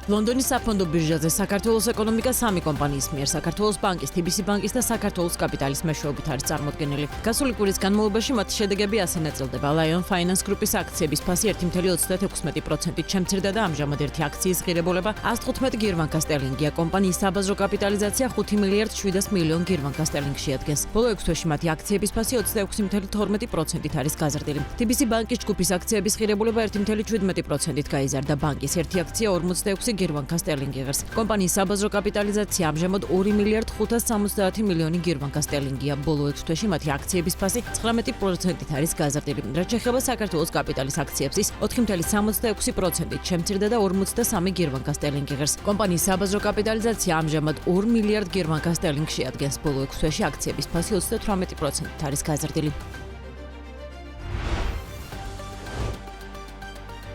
ლონდონის საფონდო ბირჟაზე საქართველოს ეკონომიკა სამი კომპანიის მიერ საქართველოს ბანკის, TBC ბანკის და საქართველოს კაპიტალის მეშვეობით არის წარმოდგენილი. გასული კვირის განმავლობაში მათი შედეგები ასე ნაწილდება. Lion Finance Group-ის აქციების ფასი 1.36%-ით შემცირდა და ამჟამად ერთი აქციის ღირებულება 115 გირვანკა სტერლინგია. კომპანიის საბაზრო კაპიტალიზაცია 5 მილიარდ 700 მილიონ გირვანკა სტერლინგში ადგენს. ბოლო 6 თვეში მათი აქციების ფასი 26.12%-ით არის გაზრდილი. TBC ბანკის ჯგუფის აქციების ღირებულება 1.17%-ით გაიზარდა. ბანკის ერთი აქცია 46 გირვანკა სტერლინგი ღირს. კომპანიის საბაზრო კაპიტალიზაცია ამჟამად 2 მილიარდ 570 მილიონი გირვანკა სტერლინგია. ბოლო 6 თვეში მათი აქციების ფასი 19%-ით არის გაზრდილი. რაც შეეხება საქართველოს კაპიტალის აქციებს, ის 4.66%-ით შემცირდა და 43 გირვანკა სტერლინგი ღირს. კომპანიის საბაზრო კაპიტალიზაცია ამჟამად 2 მილიარდ გირვანკა სტერლინგში ადგენს. ბოლო 6 თვეში აქციების ფასი 38%-ით არის გაზრდილი.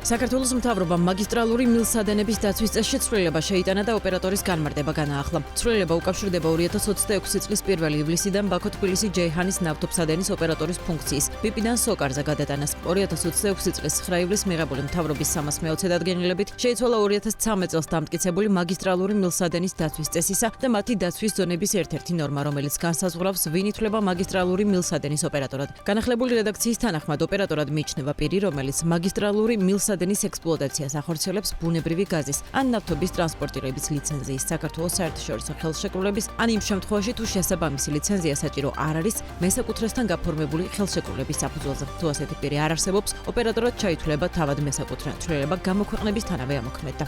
საქართველოს მთავრობამ მაგისტრალური მილსადენების დაცვის წესში ცვლილება შეიტანა და ოპერატორის განმარტება განაახლა. ცვლილება უკავშირდება 2026 წლის 1 ივლისიდან ბაქო-თბილისი ჯეიჰანის ნავთობსადენის ოპერატორის ფუნქციის BIP-დან SOCAR-ზე გადატანას. 2026 წლის 9 ივლისს მიღებული მთავრობის 320 დადგენილებით შეიცვალა 2013 წელს დამტკიცებული მაგისტრალური მილსადენის დაცვის წესისა და მათი დაცვის ზონების ერთ-ერთი ნორმა, რომელიც განსაზღვრავს ვინ ითვლება მაგისტრალური მილსადენის ოპერატორად. განახლებული რედაქციის თანახმად ოპერატორად მიიჩნევა პირი, რომელიც მაგისტრალური მილსადენის ექსპლუატაციას ახორციელებს ბუნებრივი გაზის ან ნავთობის ტრანსპორტირების ლიცენზიის, საქართველოს საერთაშორისო ხელშეკრულების ან იმ შემთხვევაში თუ შესაბამისი ლიცენზია საჭირო არ არის მესაკუთრესთან გაფორმებული ხელშეკრულების საფუძველზე. თუ ასეთი პირი არ არსებობს, ოპერატორად ჩაითვლება თავად მესაკუთრე ცვლილება გამოქვეყნებისთანავე ამოქმედდა.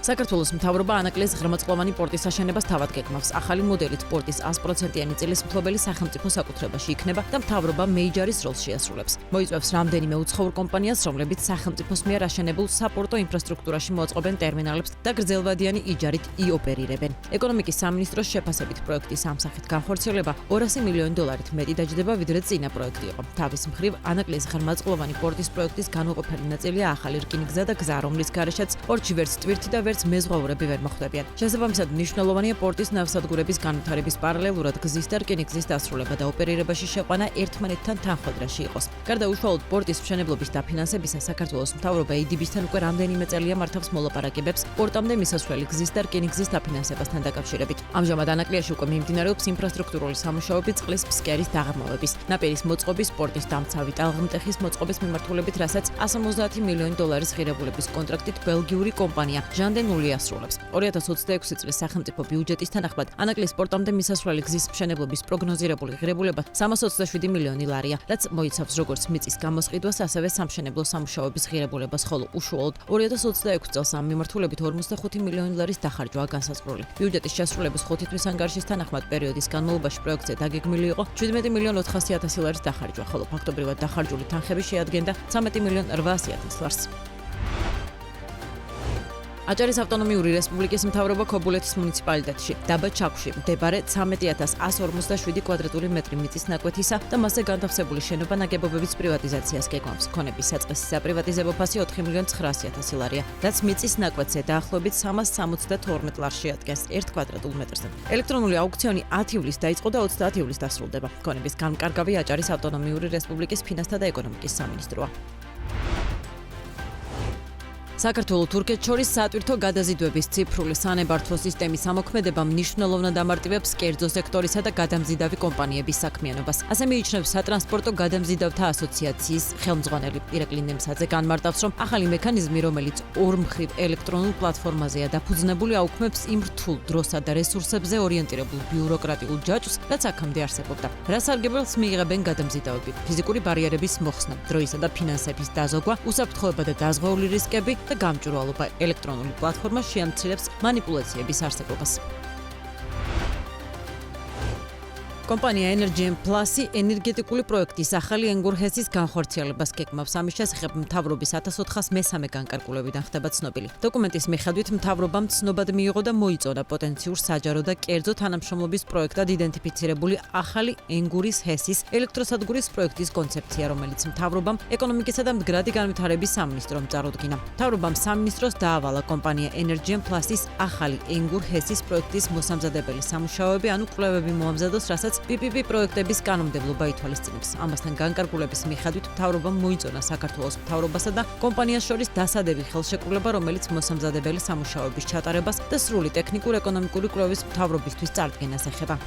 საქართველოს მთავრობა ანაკლიის ღრმაწყვოვანი პორტის აშენებას თავად გეკმავს. ახალი მოდელით პორტის 100%-იანი წილის მფლობელი სახელმწიფო საკუთრებაში იქნება და მთავრობა მეიჯარის როლს შეასრულებს. მოიწვევს რამდენიმე უცხოურ კომპანიას, რომლებიც სახელმწიფოს მიერ აშენებულ საპორტო ინფრასტრუქტურაში მოაწყობენ ტერმინალებს და გრძელვადიანი იჯარით იოპერირებენ. ეკონომიკის სამინისტროს შეფასებით პროექტის ამ სახით განხორციელება 200 მილიონი დოლარით მეტი დაჯდება, ვიდრე წინა პროექტი იყო. თავის მხრივ ანაკლიის ღრმაწყვოვანი პორტის პროექტის განუყოფელი ნაწილია ახალი რკინიგზა და გზა, რომლის გარეშეც პორტში ვერც ტვირთი და მეზღვაურები ვერ მოხვდებიან. შესაბამისად, მნიშვნელოვანია პორტის ნავსადგურების განვითარების პარალელურად გზის და რკინიგზის დასრულება და ოპერირებაში შეყვანა ერთმანეთთან თანხმდრაში იყოს. გარდა უშუალოდ პორტის მშენებლობის დაფინანსებისა, საქართველოს მთავრობა EDB-სთან უკვე რამდენიმე წელია მართავს მოლაპარაკებებს პორტამდე მისასვლელი გზის და რკინიგზის დაფინანსებასთან დაკავშირებით. ამჟამად ანაკლიაში უკვე მიმდინარეობს ინფრასტრუქტურული სამუშაოები წყლის ფსკერის დაღრმავების, ნაპირის მოწყობის, პორტის დამცავი ტალღმტეხის მოწყობის მიმართულებით, რასაც 150 მილიონი დოლარის ღირებულების კონტრაქტით ბელგიური კომპანია ჟანდენული ასრულებს. 2026 წლის სახელმწიფო ბიუჯეტის თანახმად ანაკლიის პორტამდე მისასვლელი გზის მშენებლობის პროგნოზირებული ღირებულება 327 მილიონი ლარია, რაც მოიცავს როგორც მიწის გამოსყიდვას, ასევე სამშენებლო სამუშაოების ღირებულებას, ხოლო უშუალოდ 2026 წელს ამ მიმართულებით 45 მილიონი ლარის დახარჯვაა განსაზღვრული. ბიუჯეტის შესრულების 5 თვის ანგარიშის თანახმად პერიოდის განმავლობაში პროექტზე დაგეგმილი იყო 17 მილიონ 400.000 ლარის დახარჯვა, ხოლო ფაქტობრივად დახარჯული თანხები შეადგენდა 13 მილიონ 800.000 ლარს. აჭარის ავტონომიური რესპუბლიკის მთავრობა ქობულეთის მუნიციპალიტეტში, დაბა ჩაქვში, მდებარე 13.147 კვადრატული მეტრი მიწის ნაკვეთისა და მასზე განთავსებული შენობა ნაგებობების პრივატიზაციას გეკმავს. ქონების საწყისი საპრივატიზებო ფასი 4 მილიონ 900.000 ლარია, რაც მიწის ნაკვეთზე დაახლოებით 372 ლარს შეადგენს 1 კვადრატულ მეტრზე. ელექტრონული აუქციონი 10 ივლისს დაიწყო და 30 ივლისს დასრულდება. ქონების განკარგავი აჭარის ავტონომიური რესპუბლიკის ფინანსთა და ეკონომიკის სამინისტროა. საქართველოს თურქეთს შორის სატვირთო გადაზიდვების ციფრული სანებართვო სისტემის ამოქმედება მნიშვნელოვნად ამარტივებს კერძო სექტორისა და გადამზიდავი კომპანიების საქმიანობას. ასე მიიჩნევს სატრანსპორტო გადამზიდავთა ასოციაციის ხელმძღვანელი ირაკლი ნემსაძე. განმარტავს, რომ ახალი მექანიზმი, რომელიც ორმხრივ ელექტრონულ პლატფორმაზეა დაფუძნებული, აუქმებს იმ რთულ დროსა და რესურსებზე ორიენტირებულ ბიუროკრატიულ ჯაჭვს, რაც აქამდე არსებობდა. რა სარგებელს მიიღებენ გადამზიდავები? ფიზიკური ბარიერების მოხსნა, დროისა და ფინანსების დაზოგვა, უსაფრთხოება და დაზღვეული რისკები და გამჭვირვალობა. ელექტრონული პლატფორმა შეამცირებს манипуляციების არსებობას. კომპანია Energy Plus-ი ენერგეტიკული პროექტის ახალი ენგურჰესის განხორციელებას გეკმავს. ამის შესახებ მთავრობის 1403 განკარგულებიდან ხდება ცნობილი. დოკუმენტის მიხედვით მთავრობამ ცნობად მიიღო და მოიწონა პოტენციურ საჯარო და კერძო თანამშრომლობის პროექტად იდენტიფიცირებული ახალი ენგურის ჰესის ელექტროსადგურის პროექტის კონცეფცია, რომელიც მთავრობამ ეკონომიკისა და მდგრადი განვითარების სამინისტრომ წარუდგინა. მთავრობამ სამინისტროს დაავალა კომპანია Energy Plus-ის ახალი ენგურ ჰესის პროექტის მოსამზადებელი სამუშაოები, ანუ კვლევები მოამზადოს, რასაც PPP პროექტების კანონმდებლობა ითვალისწინებს. ამასთან განკარგულების მიხედვით მთავრობამ მოიწონა საქართველოს მთავრობასა და კომპანიას შორის დასადები ხელშეკრულება, რომელიც მოსამზადებელი სამუშაოების ჩატარებას და სრული ტექნიკურ-ეკონომიკური კვლევის მთავრობისთვის წარდგენას ეხება.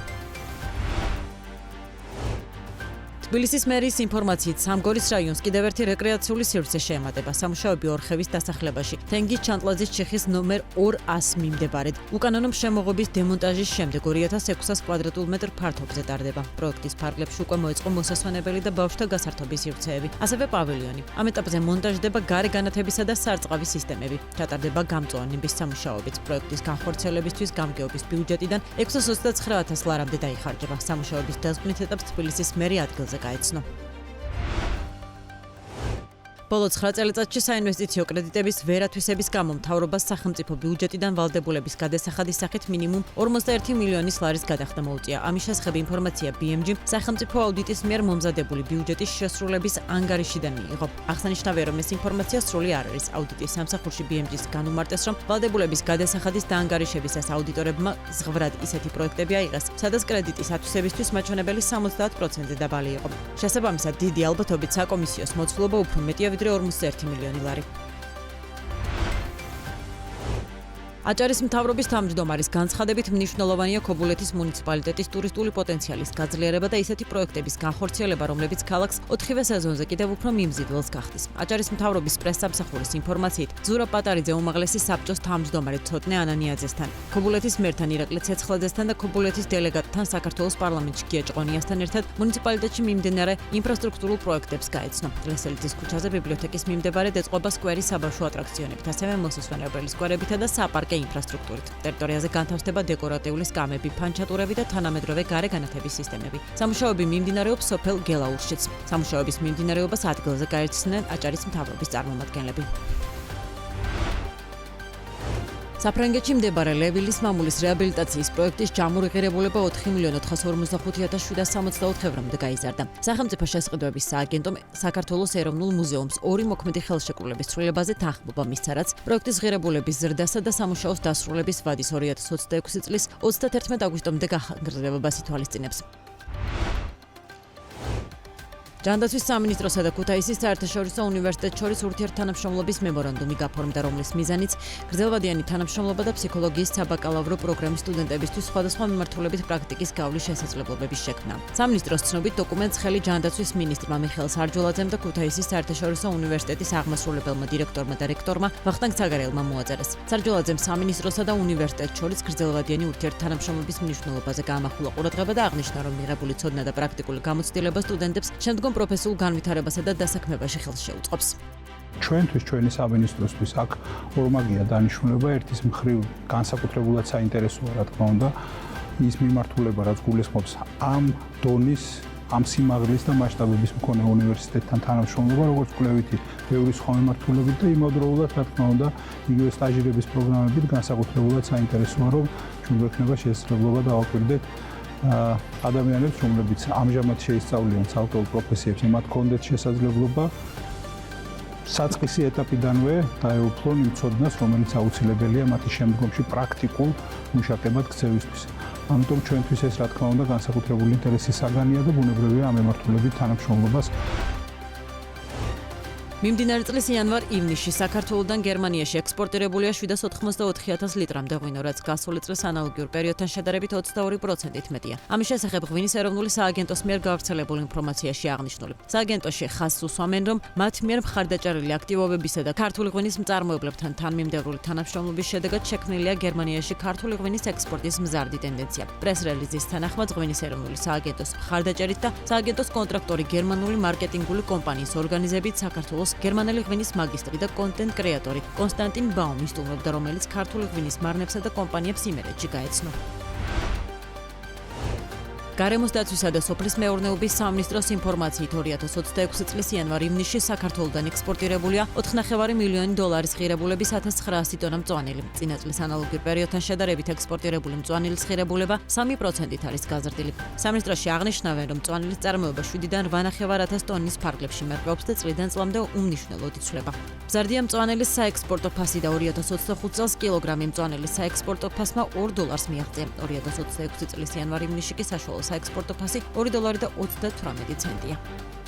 თბილისის მერის ინფორმაციით სამგორის რაიონს კიდევ ერთი რეკრეაციული სივრცე შეემატება სამუშაოები ორხევის დასახლებაში თენგის ჩანტლაძის ჩიხის ნომერ 200 მიმდებარედ. უკანონო შემოღობის დემონტაჟის შემდეგ 2600 კვადრატულ მეტრ ფართობზე ტარდება. პროექტის ფარგლებში უკვე მოეწყო მოსასვენებელი და ბავშვთა გასართობის სივრცეები, ასევე პავილიონი. ამ ეტაპზე მონტაჟდება გარე განათებისა და სარწყავი სისტემები. ჩატარდება გამწვანების სამუშაოებიც. პროექტის განხორციელებისთვის გამგეობის ბიუჯეტიდან 629,000 ლარამდე დაიხარჯება. სამუშაოების დასკვნით ეტაპს თბილისის მერი ადგილზე გაეცნო. ბოლო 9 წელიწადში საინვესტიციო კრედიტების ვერათვისების გამო მთავრობას სახელმწიფო ბიუჯეტიდან ვალდებულების გადასახადის სახით მინიმუმ 41 მილიონის ლარის გადახდა მოუწია. ამის შესახებ ინფორმაცია BMG სახელმწიფო აუდიტის მიერ მომზადებული ბიუჯეტის შესრულების ანგარიშიდან მიიღო. აღსანიშნავია, რომ ეს ინფორმაცია სრული არ არის. აუდიტის სამსახურში BMG-ს განუმარტეს, რომ ვალდებულების გადასახადის დაანგარიშებისას აუდიტორებმა ზღვრად ისეთი პროექტები აიღეს, სადაც კრედიტის ათვისებისთვის მაჩვენებელი 70%-ზე დაბალი იყო. შესაბამისად, დიდი ალბათობით საკომისიოს მოცულობა უფრო მეტია ვიდრე 41 მილიონი ლარი. აჭარის მთავრობის თავმჯდომარის განცხადებით მნიშვნელოვანია ქობულეთის მუნიციპალიტეტის ტურისტული პოტენციალის გაძლიერება და ისეთი პროექტების განხორციელება, რომლებიც ქალაქს 4-ვე სეზონზე კიდევ უფრო მიმზიდველს გახდის. აჭარის მთავრობის პრესსამსახურის ინფორმაციით, ზურაბ პატარიძე უმაღლესი საბჭოს თავმჯდომარე ცოტნე ანანიაძესთან, ქობულეთის მერთან ირაკლი ცეცხლაძესთან და ქობულეთის დელეგატთან საქართველოს პარლამენტში გია ჭყონიასთან ერთად მუნიციპალიტეტში მიმდინარე ინფრასტრუქტურულ პროექტებს გაეცნო. ლესელიძის ქუჩაზე ბიბლიოთეკის მიმდებარედ ეწყობა სკვერი საბავშვო ატრაქციონებით, ასევე მოსასვენებელი სკვერებითა და საპარკე ინფრასტრუქტურით. ტერიტორიაზე განთავსდება დეკორატიული სკამები, ფანჩატურები და თანამედროვე გარე განათების სისტემები. სამუშაოები მიმდინარეობს სოფელ გელაურშიც. სამუშაოების მიმდინარეობას ადგილზე გაეცნნენ აჭარის მთავრობის წარმომადგენლები. საფრანგეთში მდებარე ლევილის მამულის რეაბილიტაციის პროექტის ჯამური ღირებულება 4,455,764 ევრომდე გაიზარდა. სახელმწიფო შესყიდვების სააგენტომ საქართველოს ეროვნულ მუზეუმს 2 მოქმედი ხელშეკრულების ცვლილებაზე თანხმობა მისცა, რაც პროექტის ღირებულების ზრდასა და სამუშაოს დასრულების ვადის 2026 წლის 31 აგვისტომდე გაგრძელებებას ითვალისწინებს. ჯანდაცვის სამინისტროსა და ქუთაისის საერთაშორისო უნივერსიტეტს შორის ურთიერთთანამშრომლობის მემორანდუმი გაფორმდა, რომლის მიზანიც გრძელვადიანი თანამშრომლობა და ფსიქოლოგიის საბაკალავრო პროგრამის სტუდენტებისთვის სხვადასხვა მიმართულებით პრაქტიკის გავლის შესაძლებლობების შექმნა. სამინისტროს ცნობით, დოკუმენტს ხელი ჯანდაცვის მინისტრმა მიხეილ სარჯოლაძემ და ქუთაისის საერთაშორისო უნივერსიტეტის აღმასრულებელმა დირექტორმა და რექტორმა ვახტანგ ცაგარელმა მოაწერეს. სარჯოლაძემ სამინისტროსა და უნივერსიტეტს შორის გრძელვადიანი ურთიერთთანამშრომლობის მნიშვნელობაზე გაამახვილა ყურადღება და აღნიშნა, რომ მიღებული ცოდნა და პრაქტიკული გამოცდილება სტუდენტებს შემდგომ პროფესიულ განვითარებასა და დასაქმებაში ხელს შეუწყობს. ჩვენთვის, ჩვენი სამინისტროსთვის აქ ორმაგია დანიშნულება. ერთის მხრივ განსაკუთრებულად საინტერესოა, რა თქმა უნდა, ის მიმართულება, რაც გულისხმობს ამ დონის, ამ სიმაღლის და მასშტაბების მქონე უნივერსიტეტთან თანამშრომლობა, როგორც კვლევითი, ბევრი სხვა მიმართულებით და იმავდროულად, რა თქმა უნდა, იგივე სტაჟირების პროგრამებით განსაკუთრებულად საინტერესოა, რომ ჩვენ გვექნება შესაძლებლობა დავაკვირდეთ ადამიანებს, რომლებიც ამჟამად შეისწავლიან ცალკეულ პროფესიებს, მათ ჰქონდეთ შესაძლებლობა საწყისი ეტაპიდანვე დაეუფლონ იმ ცოდნას, რომელიც აუცილებელია მათი შემდგომში პრაქტიკულ მუშაკებად ქცევისთვის. ამიტომ ჩვენთვის ეს, რა თქმა უნდა, განსაკუთრებული ინტერესის საგანია და ბუნებრივია ამ მიმართულებით თანამშრომლობას. მიმდინარე წლის იანვარ-ივნისში საქართველოდან გერმანიაში ექსპორტირებულია 784,000 ლიტრამდე ღვინო, რაც გასული წლის ანალოგიურ პერიოდთან შედარებით 22%-ით მეტია. ამის შესახებ ღვინის ეროვნული სააგენტოს მიერ გავრცელებულ ინფორმაციაში აღნიშნული. სააგენტოში ხაზს უსვამენ, რომ მათ მიერ მხარდაჭერილი აქტივობებისა და ქართული ღვინის მწარმოებლებთან თანმიმდევრული თანამშრომლობის შედეგად შექმნილია გერმანიაში ქართული ღვინის ექსპორტის მზარდი ტენდენცია. პრეს-რელიზის თანახმად ღვინის ეროვნული სააგენტოს მხარდაჭერით და სააგენტოს კონტრაქტორი გერმანული მარკეტინგული კომპანიის ორგანიზებით საქართველოს გერმანელი ღვინის მაგისტრი და კონტენტ კრეატორი კონსტანტინ ბაუმი სტუმრობდა, რომელიც ქართული ღვინის მარნებსა და კომპანიებს იმერეთში გაეცნო. გარემოს დაცვისა და სოფლის მეურნეობის სამინისტროს ინფორმაციით 2026 წლის იანვარ-ივნისში საქართველოდან ექსპორტირებულია 4,5 მილიონი დოლარის ღირებულების 1900 ტონა მწვანილი. წინა წლის ანალოგიურ პერიოდთან შედარებით ექსპორტირებული მწვანილის ღირებულება 3%-ით არის გაზრდილი. სამინისტროში აღნიშნავენ, რომ მწვანილის წარმოება 7-დან 8,500 ტონის ფარგლებში მერყეობს და წლიდან წლამდე უმნიშვნელოდ იცვლება. მზარდია მწვანილის საექსპორტო ფასი და 2025 წელს კილოგრამი მწვანილის საექსპორტო ფასმა $2 მიაღწია. 2026 წლის იანვარ-ივნისში კი საშუალო საექსპორტო ფასი $2.38.